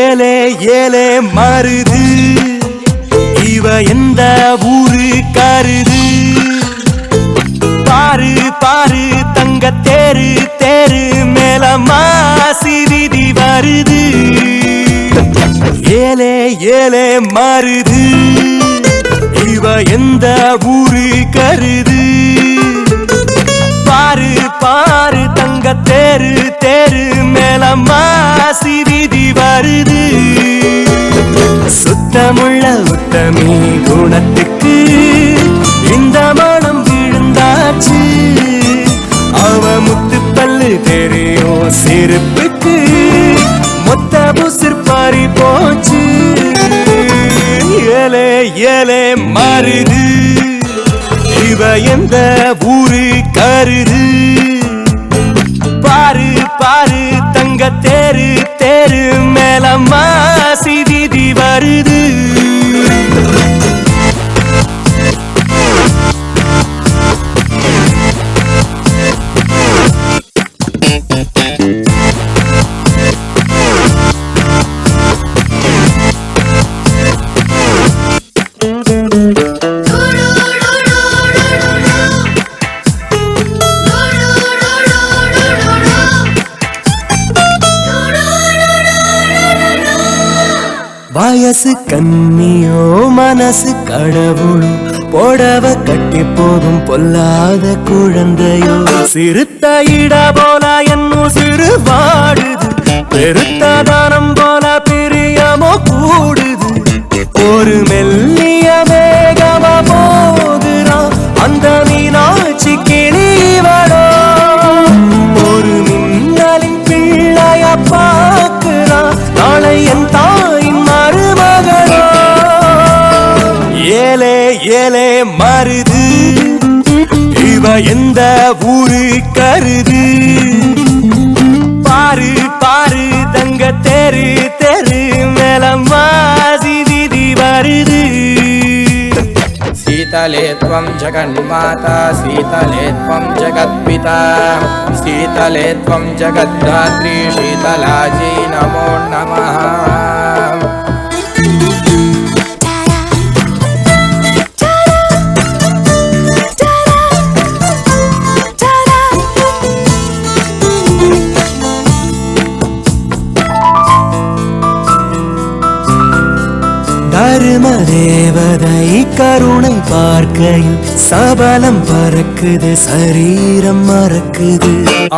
ஏலே ஏலே மாறுது இவ எந்த ஊரு கருது பாரு பாரு தங்க தேரு தேரு மேல மாசி வீதி வருது ஏலே ஏலே மாறுது இவ எந்த ஊரு கருது பாரு பாரு தங்க தேரு தேரு மேல மாசி வீதி வருது சுத்தமுள்ள உத்தமி குணத்துக்கு இந்த மனம் விழுந்தாச்சு அவ முத்து பல்லு தெரியும் சிரிப்புக்கு மொத்த புசிர் பாரி போச்சு ஏலே ஏலே மாறுது இவ எந்த ஊரு கருது பாரு பாரு தங்க தேரு தேரு மேல மாசி வீதி வருது வயசு கண்ணியோ மனசு கடவுளோ போடவ கட்டி போகும் பொல்லாத குழந்தையோ சிறுத்த இட போல என்னும் சிறு வாடுது பெருத்த தானம் போல பிரியமோ கூடுது ஒரு மெல்லிய வேகமா போகிறான் அந்த மீனாட்சி கிளிவளோ ஒரு மின்னலின் பிள்ளைய பார்க்கிறான் நாளை என் தாயின் மருமகளோ ஏலே ஏலே மாறுது இவ எந்த ஊரு கருது பாரு பாரு தங்க தேரு தேரு மேல மாசி வீதி வருது शीतले त्वं जगन्माता शीतले त्वं जगत्पिता शीतले त्वं जगद्धात्री शीतलाजी नमो नमः தர்ம தேவதை கருணை பார்க்கையில் சபலம் பறக்குது சரீரம் மறக்குது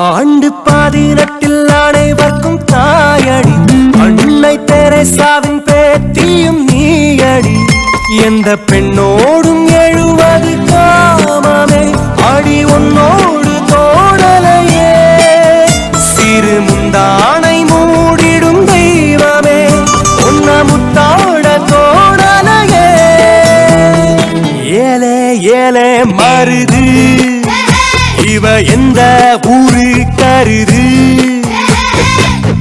ஆண்டு 18 அனைவர்க்கும் தாயடி அன்னை தெரேசாவின் பேத்தியும் நீயடி எந்த பெண்ணோடும் 70 காமமே அடி உன்னோடு தோடலையே சிறு முந்தானை மூடிடும் தெய்வமே உன்ன முத்தாட தோடலையே ஏலே ஏலே மாறுது இவ எந்த ஊரு கருது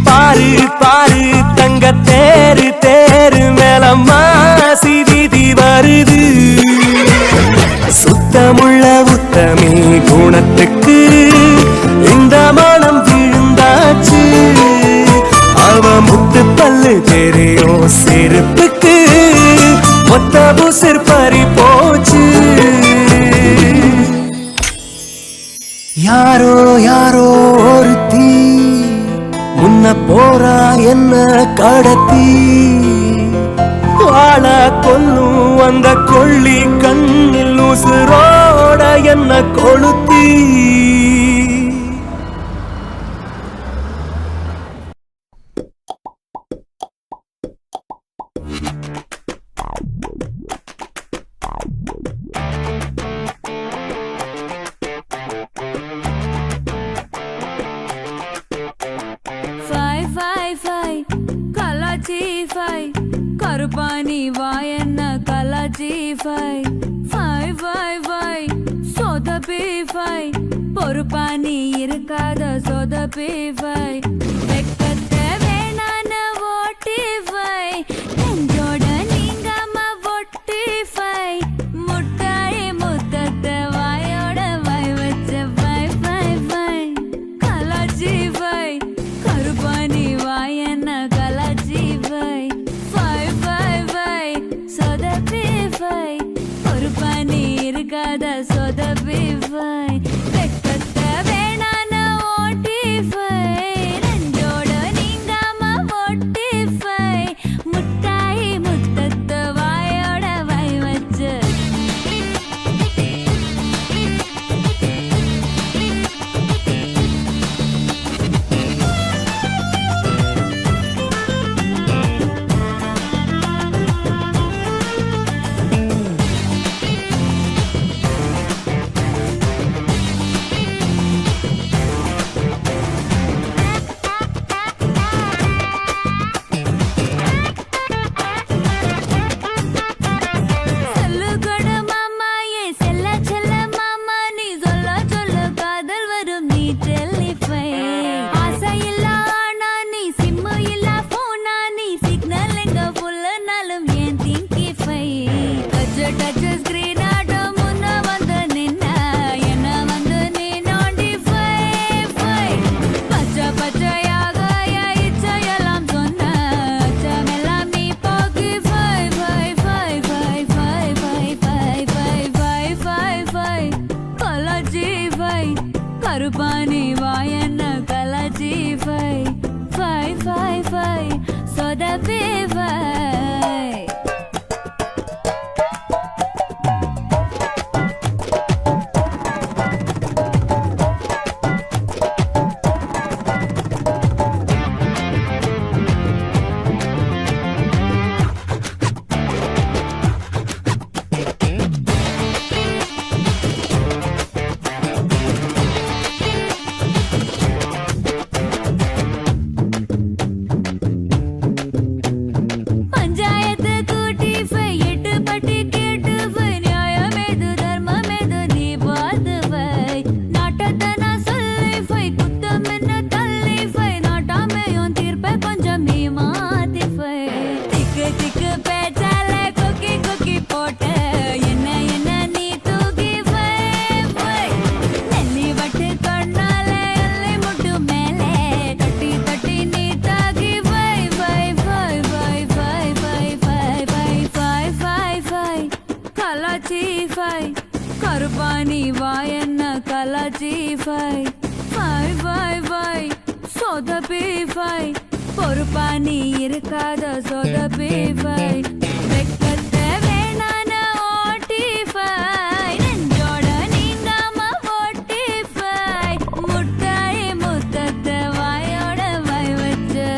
பாரு பாரு தங்க தேரு தேரு மேல மாசி வீதி வருது சுத்தமுள்ள உத்தமி குணத்துக்கு இந்த மனம் விழுந்தாச்சு அவ முத்து பல்லு தெரியும் சிரிப்புக்கு மொத்த புசிர் பறி போச்சு யாரோ யாரோ ஒருத்தி முன்ன போறா என்ன கடத்தி வாழ கொல்லும் அந்த கொள்ளி கண்ணில் உசுரோட என்ன கொளுத்தி கருப்பானி வாயன்ன கலாச்சி ஃபை ஃபை ஃபை ஃபை சொதப்பி ஃபை பொறுப்பானி இருக்காத சொதப்பி ஃபை வெக்கத்தை வேணான ஓட்டி ஃபை நெஞ்சோட நீங்காம ஒட்டி ஃபை முட்டாய் முத்தத்தை வாயோட வாய் வச்ச ஃபை ஃபை ஃபை கலாச்சி ஃபை கருப்பானி வாயன்ன கலாச்சி நீங்காத சொதப்பிஃபை வெக்கத்த வேணான ஓட்டிஃபை நெஞ்சோட நீங்காம ஓட்டிஃபை முட்டாய் முத்தத்த வாயோட வை வச்சு கருப்பானி வாயன்ன கலஜிஃபை ஃபை ஃபை ஃபை சொதப்பிஃபை கருப்பானி வாயன்ன கலஜிஃபை ஃபை ஃபை ஃபை சொதப்பிஃபை பொறுப்பானி இருக்காத சொதப்பிஃபை வெக்கத்த வேணான ஓட்டிஃபை நெஞ்சோட நீங்காம ஓட்டிஃபை முட்டாய் முத்தத்த வாயோட வை வச்சு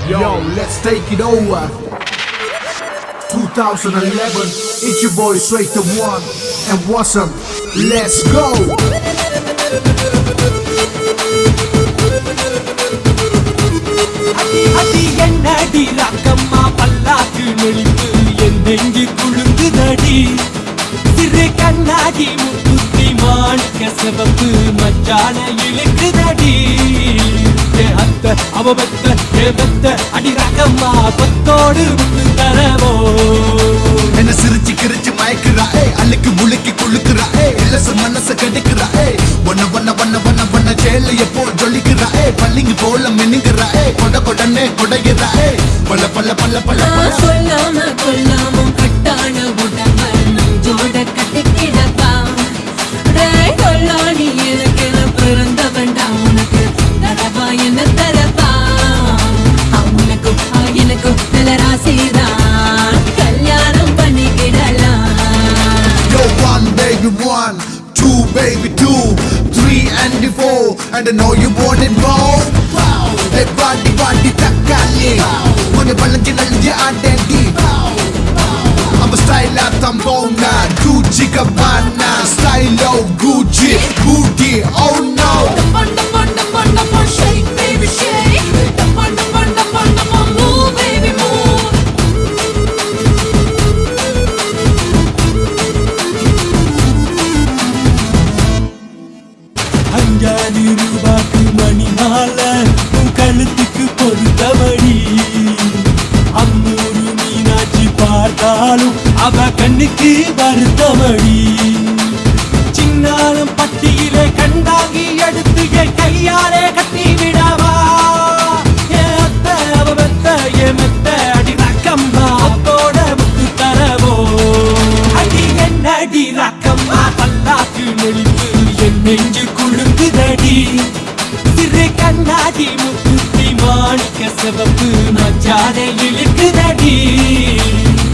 Yo, let's take it over. 2011, it's your boy Straight to One and Wasm. Let's go. அடி என்னடி ரக்கம்மா பல்லாக்கு நெளிப்பு என் நெஞ்சு குழுங்குதடி சிறு கண்ணாடி முக்குத்தி மாணிக்க சிவப்பு மச்சான இழுக்குதடி அத்த அவ பெத்த அடி ரக்கம்மா பத்தோடு முத்து தரவோ என்ன சிரிச்சு கிரிச்சு மயக்குறாயே அள்ளுக்கு முழுக்கி குளுக்குறாயே இலச மனச கெடுக்குறாயே ஒன்ன சேல எப்போ ஜொலிக்குறாயே பள்ளிங்க போல மின்னுக்குறாயே கொடனே கொடைகிறாயே பல்ல சொல்லாம கொல்லாம கட்டான உடம்ப நஞ்சோட கட்டிக்கிடப்பா கொல்லாடி எனக்கு பிறந்த வேண்டாம் உனக்கு தரவா என்ன தரப்பா உனக்கும் எனக்கும் நல்ல ராசிதான் கல்யாணம் பண்ணிக்கிடலாம். Yo, 1 baby 1, 2 baby 2, 3 and 4, and I know you want it more. Hey body takali, mone balanji nalji adendi. I'm a style at Tambona, Gucci Gabbana, style of Gucci, booty, oh no. Shake baby shake, move baby move. அஞ்சாறு ரூபாய்க்கு மணி மாலை அவ கண்ணுக்கு வருத்தமடி சின்னாலும் பட்டியிலே கண்டாங்கி எடுத்து என் கையாலே கட்டி விடவா என் அத்தை அவ மெத்த என் மெத்த அடி ரக்கம்மா அத்தோட முத்து தரவோ அடி என்னடி ரக்கம்மா பல்லாக்கு நெளிப்பு என் நெஞ்சு குழுங்குதடி சிறு கண்ணாடி முக்குத்தி மாணிக்க சிவப்பு மச்சானை இழுக்குதடி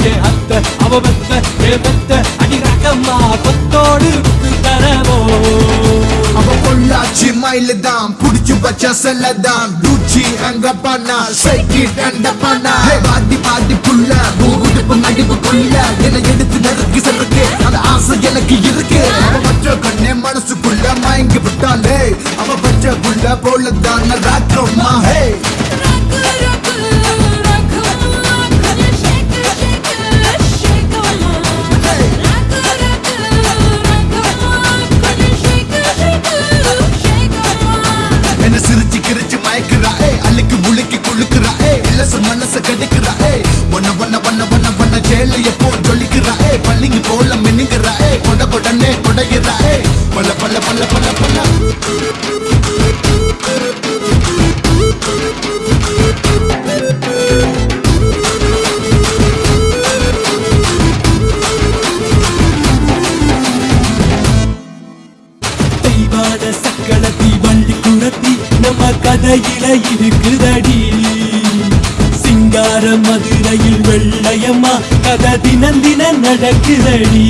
என் அத்தை அவ மெத்த என் மெத்த அடி ரக்கம்மா கொத்தோடு முத்து தரவோ அவ பொள்ளாச்சி மயிலுதான் புடிச்சு வச்ச செல்லதான் ருச்சி அங்க பண்ணா சைக்கிட் அண்ட பண்ணா பாட்டி பாட்டி புள்ள பூகுடுப்பு நடிப்புக்குள்ள என்னை எடுத்து நறுக்கி சறுக்கு அந்த ஆசை எனக்கு இருக்கு அவ வச்ச கண்ணே மனசுக்குள்ள மயங்கி விட்டாலே அவ வச்ச புள்ள போலதான் ராக்கம்மா ஹே என்ன சிரிச்சு கிரிச்சு மயக்குறா அள்ளிக்கு முழுக்கி குளுக்குறா இலச மனச கடிக்கிறா ஒன்ன ஒன்ன ஒன்ன ஒன்ன ஒன்ன ஜெயில எப்போ ஜொலிக்கிறா பள்ளிங்க போல மின்னுங்கிறா கொட கொடனே கொடைகிறா பல்ல பல்ல பல்ல பல்ல பல்ல தெய்வான சக்களத்தி வள்ளி குரத்தி நம்ம கதையில இருக்குதடி சிங்கார மதுரையில் வெள்ளையம்மா கதை தினம் தினம் நடக்குதடி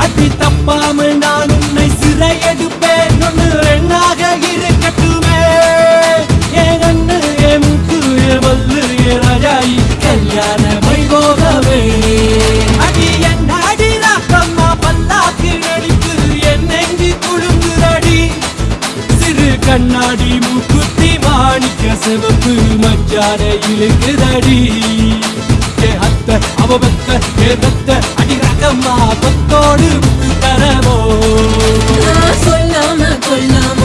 அடி தப்பாம நான் உன்னை சிறையெடுப்பேன் ஒன்று ரெண்டாக இருக்கட்டுமே என் அண்ணு என் முக்கு என் வல்லு என் ராஜாயி கல்யாண வைபோகமே அடி என் அடி ராக்கம்மா பல்லாக்கு நடிப்பு என் நெஞ்சு குழுங்குதடி சிறு கண்ணாடி மூக்குத்தி மாணிக்க சிவப்பு மச்சான இழுக்குதடி என் அத்தை அவ மெத்த என் மெத்த அடி ரகம்மா கொத்தோடு முத்து தரவோ சொல்லாம கொல்லாம